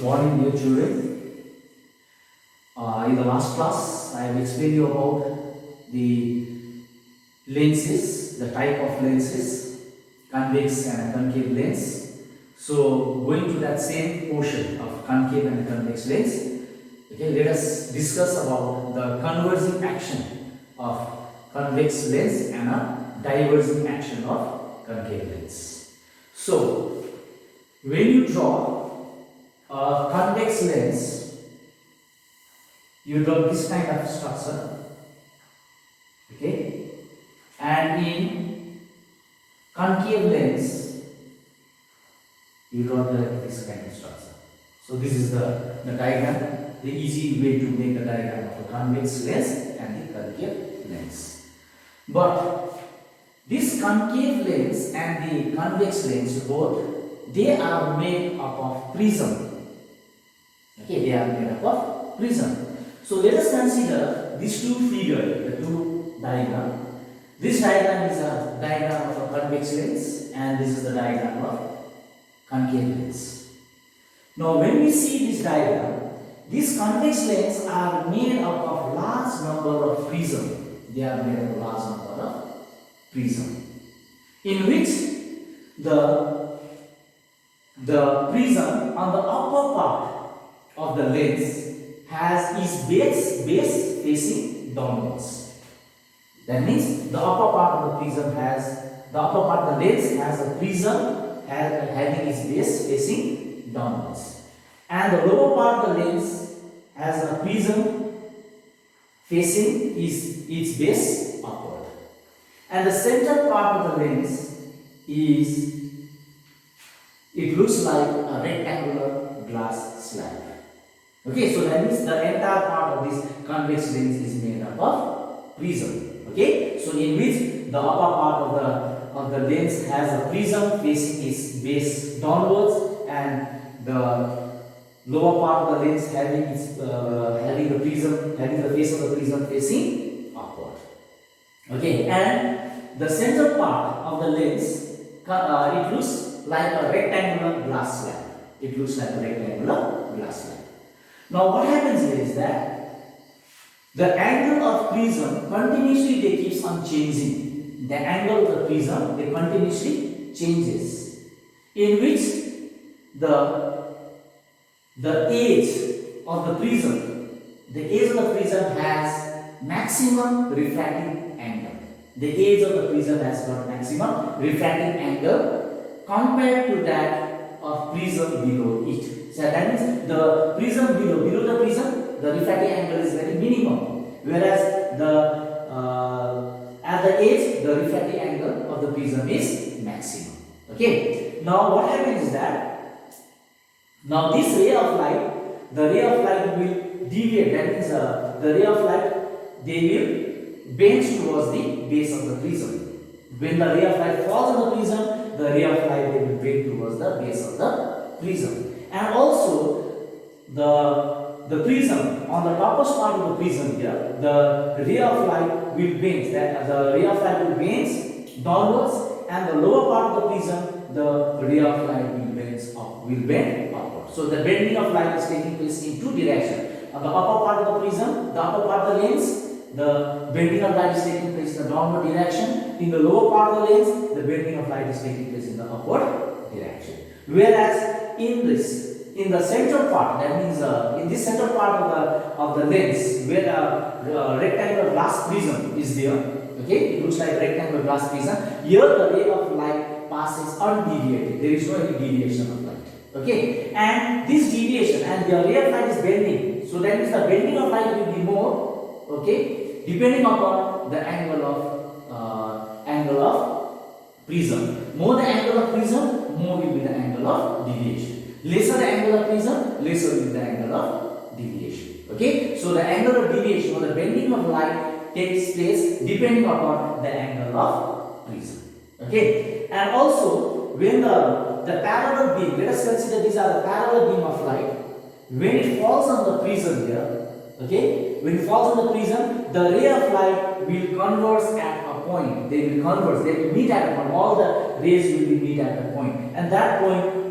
morning, dear children. In the last class, I have explained you about the lenses, the type of lenses, convex and concave lens. So, going to that same portion of concave and convex lens, okay, let us discuss about the converging action of convex lens and a diverging action of concave lens. So, when you draw a convex lens, you draw this kind of structure, okay, and in concave lens, you draw this kind of structure. So this is the diagram, the easy way to make the diagram of a convex lens and the concave lens. But this concave lens and the convex lens both, they are made up of prism. Okay, they are made up of prism. So let us consider these two figures, the two diagram. This diagram is a diagram of a convex lens and this is the diagram of concave lens. Now when we see this diagram, these convex lenses are made up of large number of prism. They are made of large number of prism, in which the prism on the upper part of the lens has its base facing downwards. That means the upper part of the prism has, the upper part of the lens has a prism having its base facing downwards. And the lower part of the lens has a prism facing its base upward. And the center part of the lens it looks like a rectangular glass slab. Okay, so that means the entire part of this convex lens is made up of prism. Okay, so in which the upper part of the lens has a prism facing its base downwards, and the lower part of the lens having the face of the prism facing upward. Okay, and the center part of the lens it looks like a rectangular glass slab. It looks like a rectangular glass slab. Now what happens here is that the angle of prism continuously keeps on changing. The angle of the prism continuously changes, in which the edge of the prism has maximum refracting angle. The edge of the prism has got maximum refracting angle compared to that of prism below it. So that means the prism below the prism, the refracting angle is very minimum, whereas at the edge the refracting angle of the prism is maximum. Okay. Now what happens is that now this ray of light, the ray of light will deviate. That means the ray of light, they will bend towards the base of the prism. When the ray of light falls on the prism, the ray of light they will bend towards the base of the prism. And also the prism, on the topmost part of the prism here, the ray of light will bend. The ray of light will bend downwards, and the lower part of the prism, the ray of light will bend upward. So the bending of light is taking place in two directions. On the upper part of the prism, the upper part of the lens, the bending of light is taking place in the downward direction. In the lower part of the lens, the bending of light is taking place in the upward direction. Whereas in the center part, that means in this center part of the lens, where a rectangular glass prism is there, okay, it looks like a rectangular glass prism. Here the ray of light passes undeviated. There is no any deviation of light. Okay, and this deviation and the ray of light is bending. So that means the bending of light will be more, okay, depending upon the angle of prism. More the angle of prism, more will be the angle of deviation. Lesser the angle of prism, lesser will be the angle of deviation. Okay, so the angle of deviation or the bending of light takes place depending upon the angle of prism. Okay, and also when the parallel beam, let us consider these are the parallel beam of light. When it falls on the prism here, okay, when it falls on the prism, the ray of light will converge at a point. They will converge, they will meet at a point. All the rays will be meet at a point, and that point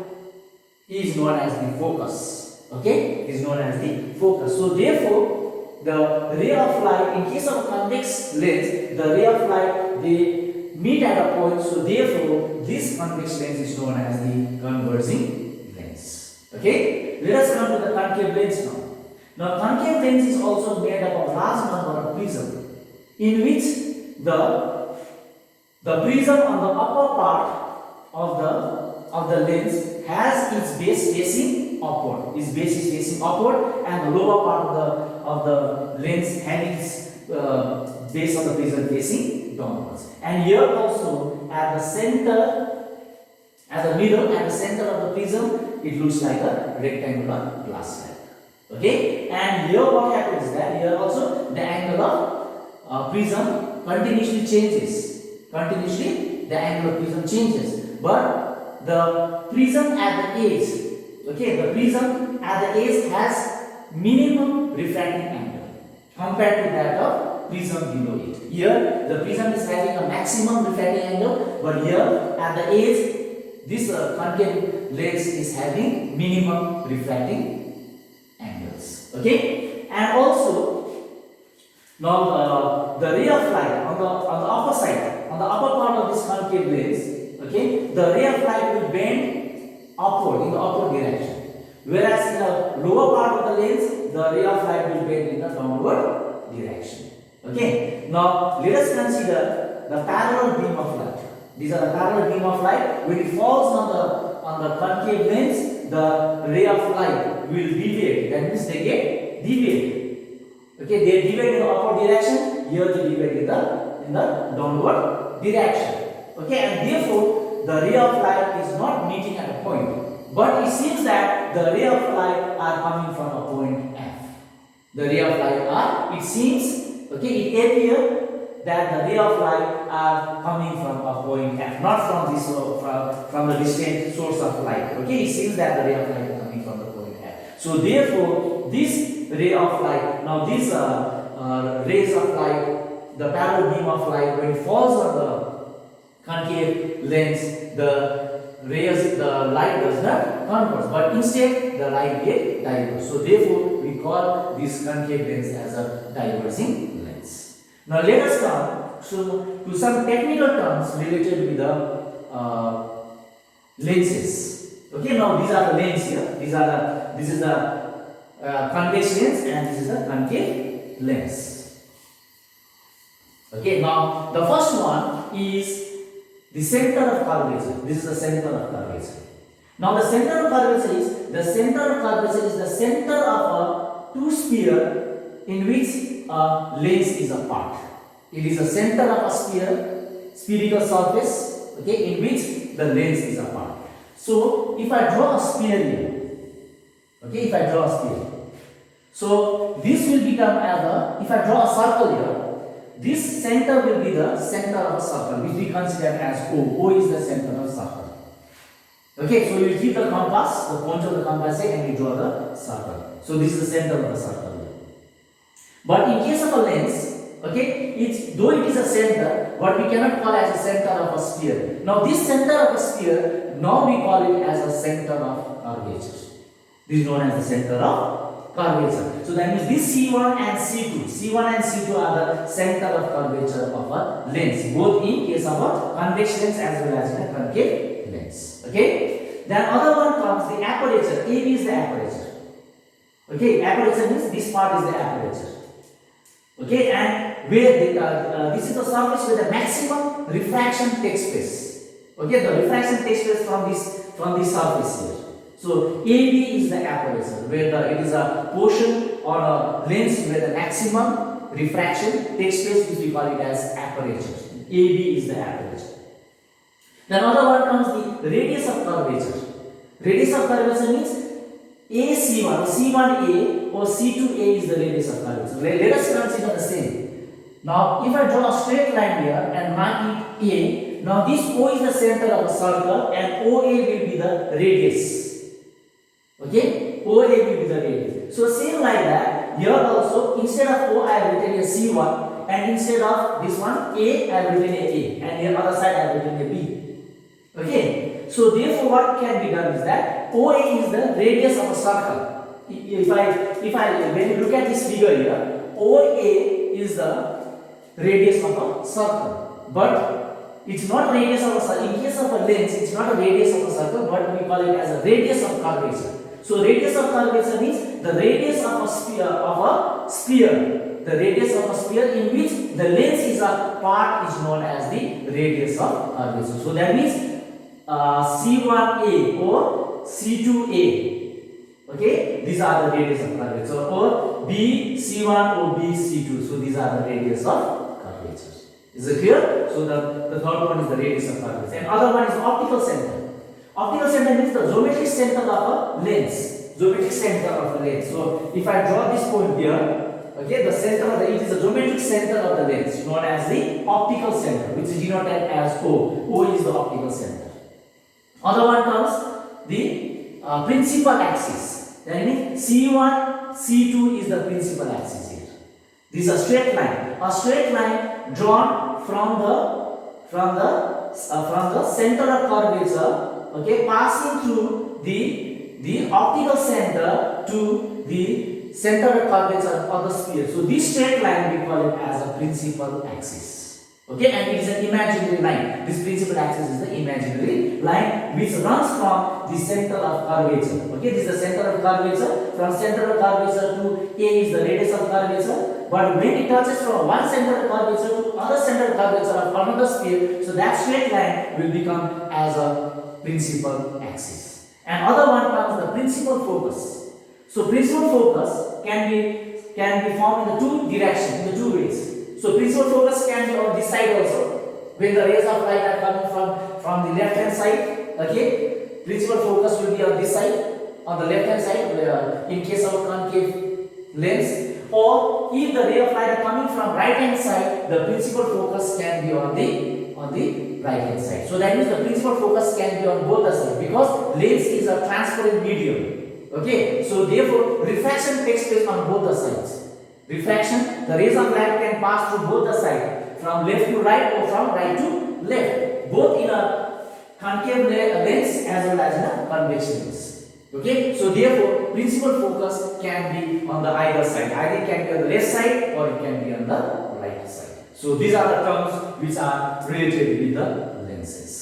is known as the focus. Okay, is known as the focus. So therefore, the ray of light, in case of a convex lens, the ray of light they meet at a point. So therefore, this convex lens is known as the converging lens. Okay, let us come to the concave lens now. Now, concave lens is also made up of large number of prisms, in which the prism on the upper part of the lens has its base facing upward. Its base is facing upward, and the lower part of the lens having its base of the prism facing downwards. And here also, at the center, at the middle, at the center of the prism, it looks like a rectangular glass slide. Okay, and here what happens is that here also the angle of prism continuously changes. Continuously, the angle of prism changes, but the prism at the edge, okay, the prism at the edge has minimum refracting angle compared to that of prism below it. Here, the prism is having a maximum refracting angle, but here at the edge, this concave lens is having minimum refracting angles. Okay, and also now the ray of light on the upper side, on the upper part of this concave lens, okay, the ray of light will bend upward in the upward direction, whereas in the lower part of the lens, the ray of light will bend in the downward direction. Okay, now let us consider the parallel beam of light. These are the parallel beam of light. When it falls on the concave lens, the ray of light will deviate. That means they get deviated. Okay, they deviate in the upward direction. Here they deviate in the downward direction. Okay, and therefore the ray of light is not meeting at a point, but it seems that the ray of light are coming from a point F. The ray of light are, it seems, okay, it appears that the ray of light are coming from a point F, not from this from the distant source of light. Okay, it seems that the ray of light is coming from the point F. So therefore, this ray of light, now these rays of light, the parallel beam of light, when it falls on the concave lens, the light does not converge, but instead the light gets diverged. So therefore, we call this concave lens as a diverging lens. Now let us come to some technical terms related with the lenses. Okay, now these are the lenses here. This is the convex lens and this is the concave lens. Okay, now the first one is the center of curvature. This is the center of curvature. Now the center of curvature is the center of a two sphere in which a lens is a part. It is the center of a sphere, spherical surface, okay, in which the lens is a part. So if I draw a sphere here, okay, if I draw a sphere, so this will become as a, if I draw a circle here, this center will be the center of a circle, which we consider as O. O is the center of a circle. Okay, so you keep the compass, the point of the compass here, and you draw the circle. So this is the center of the circle here. But in case of a lens, okay, though it is a center, but we cannot call it as a center of a sphere. Now this center of a sphere, now we call it as a center of curvature. This is known as the center of curvature. So that means this C1 and C2 are the center of curvature of a lens, both in case of a convex lens as well as in a concave lens. Okay. Then other one comes the aperture. AB is the aperture. Okay, aperture means this part is the aperture. Okay, and where this is the surface where the maximum refraction takes place. Okay, the refraction takes place from this surface here. So AB is the aperture, where it is a portion or a lens where the maximum refraction takes place, which we call it as aperture. AB is the aperture. Then another one comes the radius of curvature. Radius of curvature means AC1 or C1A or C2A is the radius of curvature. Let us consider the same. Now, if I draw a straight line here and mark it A, now this O is the center of a circle and OA will be the radius. Okay, OA will be the radius. So same like that, here also instead of O I have written a C1 and instead of this one A I have written a and the other side I have written a B. Okay, so therefore what can be done is that OA is the radius of a circle. when you look at this figure here, OA is the radius of a circle, but it's not radius of a circle. In case of a lens, it's not a radius of a circle, but we call it as a radius of curvature. So radius of curvature means the radius of a sphere. The radius of a sphere in which the lens is a part is known as the radius of curvature. So that means C1A or C2A. Okay, these are the radius of curvature, or B C1 or B C2. So these are the radius of curvature. Is it clear? So the third one is the radius of curvature, and other one is optical center. Optical center means the geometric center of a lens. Geometric center of a lens. So if I draw this point here, okay, the center of it is the geometric center of the lens, known as the optical center, which is denoted as O. O is the optical center. Other one comes the principal axis. That means C1, C2 is the principal axis here. This is a straight line. A straight line drawn from the center of curvature, okay, passing through the optical center to the center of curvature of the sphere. So this straight line we call it as a principal axis. Okay, and it is an imaginary line. This principal axis is the imaginary line which runs from the center of curvature. Okay, this is the center of curvature. From center of curvature to A is the radius of curvature. But when it touches from one center of curvature to other center of curvature of another sphere, so that straight line will become as a principal axis. And other one comes the principal focus. So principal focus can be formed in the two directions, in the two ways. So principal focus can be on this side also. When the rays of light are coming from the left hand side, okay, principal focus will be on this side, on the left hand side, in case of a concave lens. Or if the ray of light are coming from right hand side, the principal focus can be on the right hand side. So that means the principal focus can be on both the sides, because lens is a transparent medium. Okay, so therefore refraction takes place on both the sides. Refraction, the rays of light can pass through both the sides, from left to right or from right to left, both in a concave lens as well as in a convection lens. Okay, so therefore principal focus can be on the either side. Either it can be on the left side or it can be on the right side. So these are the terms which are related with the lenses.